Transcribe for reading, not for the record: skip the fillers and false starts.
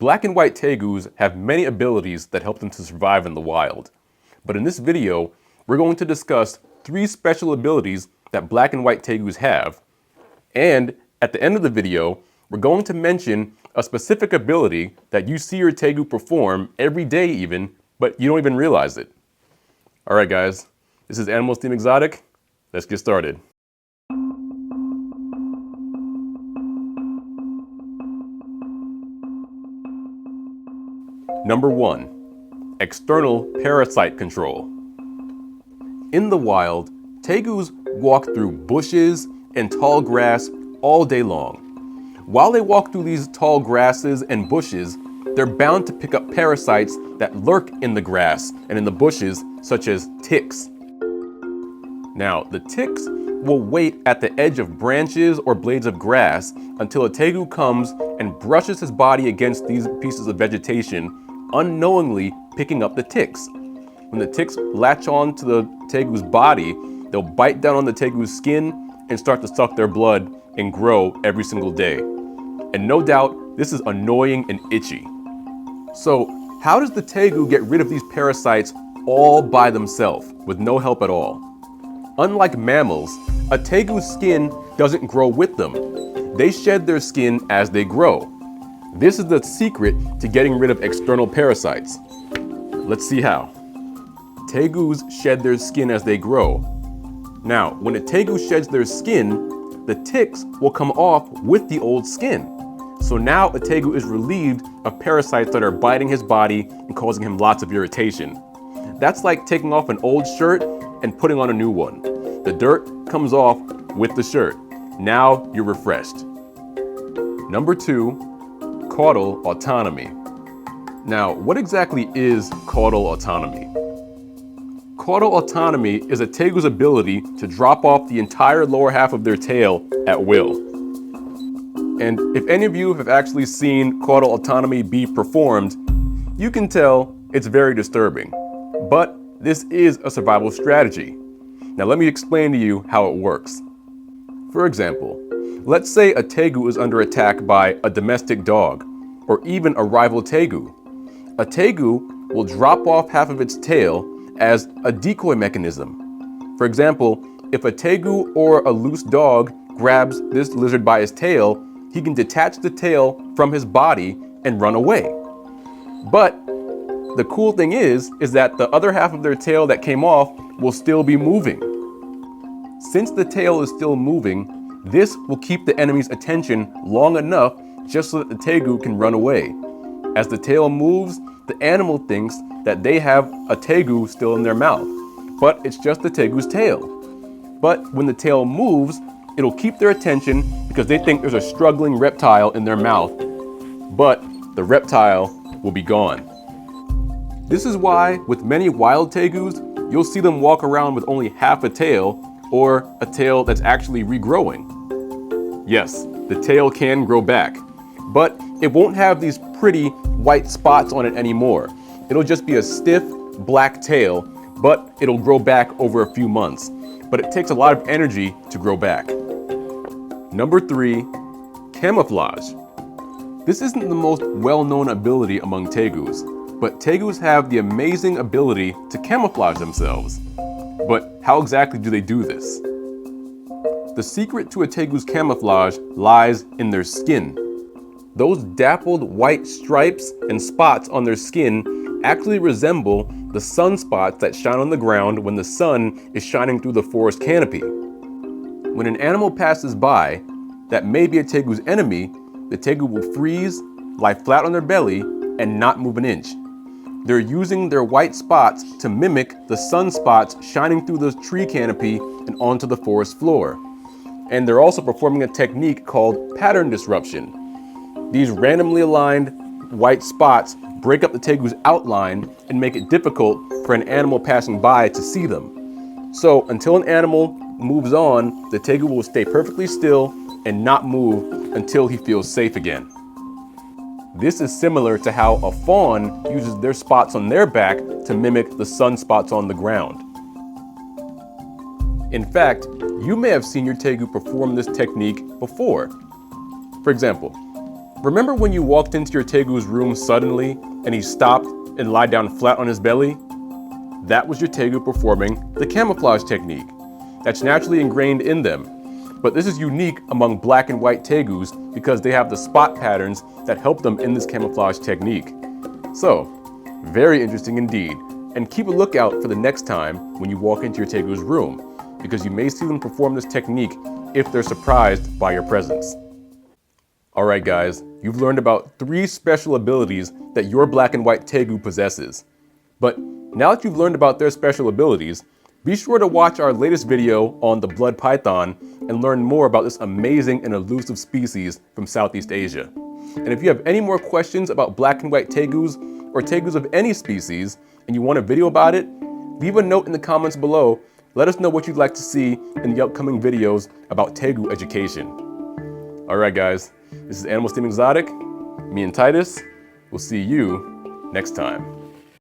Black and white tegus have many abilities that help them to survive in the wild. But in this video, we're going to discuss 3 special abilities that black and white tegus have. And at the end of the video, we're going to mention a specific ability that you see your tegu perform every day even, but you don't even realize it. All right, guys, this is Animals Team Exotic. Let's get started. Number 1, external parasite control. In the wild, tegus walk through bushes and tall grass all day long. While they walk through these tall grasses and bushes, they're bound to pick up parasites that lurk in the grass and in the bushes, such as ticks. Now, the ticks will wait at the edge of branches or blades of grass until a tegu comes and brushes his body against these pieces of vegetation, unknowingly picking up the ticks. When the ticks latch on to the tegu's body, they'll bite down on the tegu's skin and start to suck their blood and grow every single day. And no doubt, this is annoying and itchy. So, how does the tegu get rid of these parasites all by themselves with no help at all? Unlike mammals, a tegu's skin doesn't grow with them. They shed their skin as they grow. This is the secret to getting rid of external parasites. Let's see how. Tegus shed their skin as they grow. Now, when a tegu sheds their skin, the ticks will come off with the old skin. So now a tegu is relieved of parasites that are biting his body and causing him lots of irritation. That's like taking off an old shirt and putting on a new one. The dirt comes off with the shirt. Now you're refreshed. Number 2, caudal autonomy. Now, what exactly is caudal autonomy? Caudal autonomy is a tegu's ability to drop off the entire lower half of their tail at will. And if any of you have actually seen caudal autonomy be performed, you can tell it's very disturbing. But this is a survival strategy. Now let me explain to you how it works. For example, let's say a tegu is under attack by a domestic dog, or even a rival tegu. A tegu will drop off half of its tail as a decoy mechanism. For example, if a tegu or a loose dog grabs this lizard by his tail, he can detach the tail from his body and run away. But the cool thing is that the other half of their tail that came off will still be moving. Since the tail is still moving, this will keep the enemy's attention long enough just so that the tegu can run away. As the tail moves, the animal thinks that they have a tegu still in their mouth, but it's just the tegu's tail. But when the tail moves, it'll keep their attention because they think there's a struggling reptile in their mouth, but the reptile will be gone. This is why with many wild tegus, you'll see them walk around with only half a tail or a tail that's actually regrowing. Yes, the tail can grow back, but it won't have these pretty white spots on it anymore. It'll just be a stiff black tail, but it'll grow back over a few months. But it takes a lot of energy to grow back. Number 3, camouflage. This isn't the most well-known ability among tegus, but tegus have the amazing ability to camouflage themselves. But how exactly do they do this? The secret to a tegu's camouflage lies in their skin. Those dappled white stripes and spots on their skin actually resemble the sunspots that shine on the ground when the sun is shining through the forest canopy. When an animal passes by that may be a tegu's enemy, the tegu will freeze, lie flat on their belly, and not move an inch. They're using their white spots to mimic the sunspots shining through the tree canopy and onto the forest floor. And they're also performing a technique called pattern disruption. These randomly aligned white spots break up the tegu's outline and make it difficult for an animal passing by to see them. So until an animal moves on, the tegu will stay perfectly still and not move until he feels safe again. This is similar to how a fawn uses their spots on their back to mimic the sunspots on the ground. In fact, you may have seen your tegu perform this technique before. For example, Remember when you walked into your Tegu's room suddenly and he stopped and lied down flat on his belly? That was your Tegu performing the camouflage technique that's naturally ingrained in them. But this is unique among black and white Tegus because they have the spot patterns that help them in this camouflage technique. So, very interesting indeed. And keep a lookout for the next time when you walk into your Tegu's room, because you may see them perform this technique if they're surprised by your presence. Alright guys, you've learned about 3 special abilities that your black and white Tegu possesses. But now that you've learned about their special abilities, be sure to watch our latest video on the blood python and learn more about this amazing and elusive species from Southeast Asia. And if you have any more questions about black and white Tegus or Tegus of any species and you want a video about it, leave a note in the comments below. Let us know what you'd like to see in the upcoming videos about Tegu education. Alright guys, this is Animal Steam Exotic, me and Titus. We'll see you next time.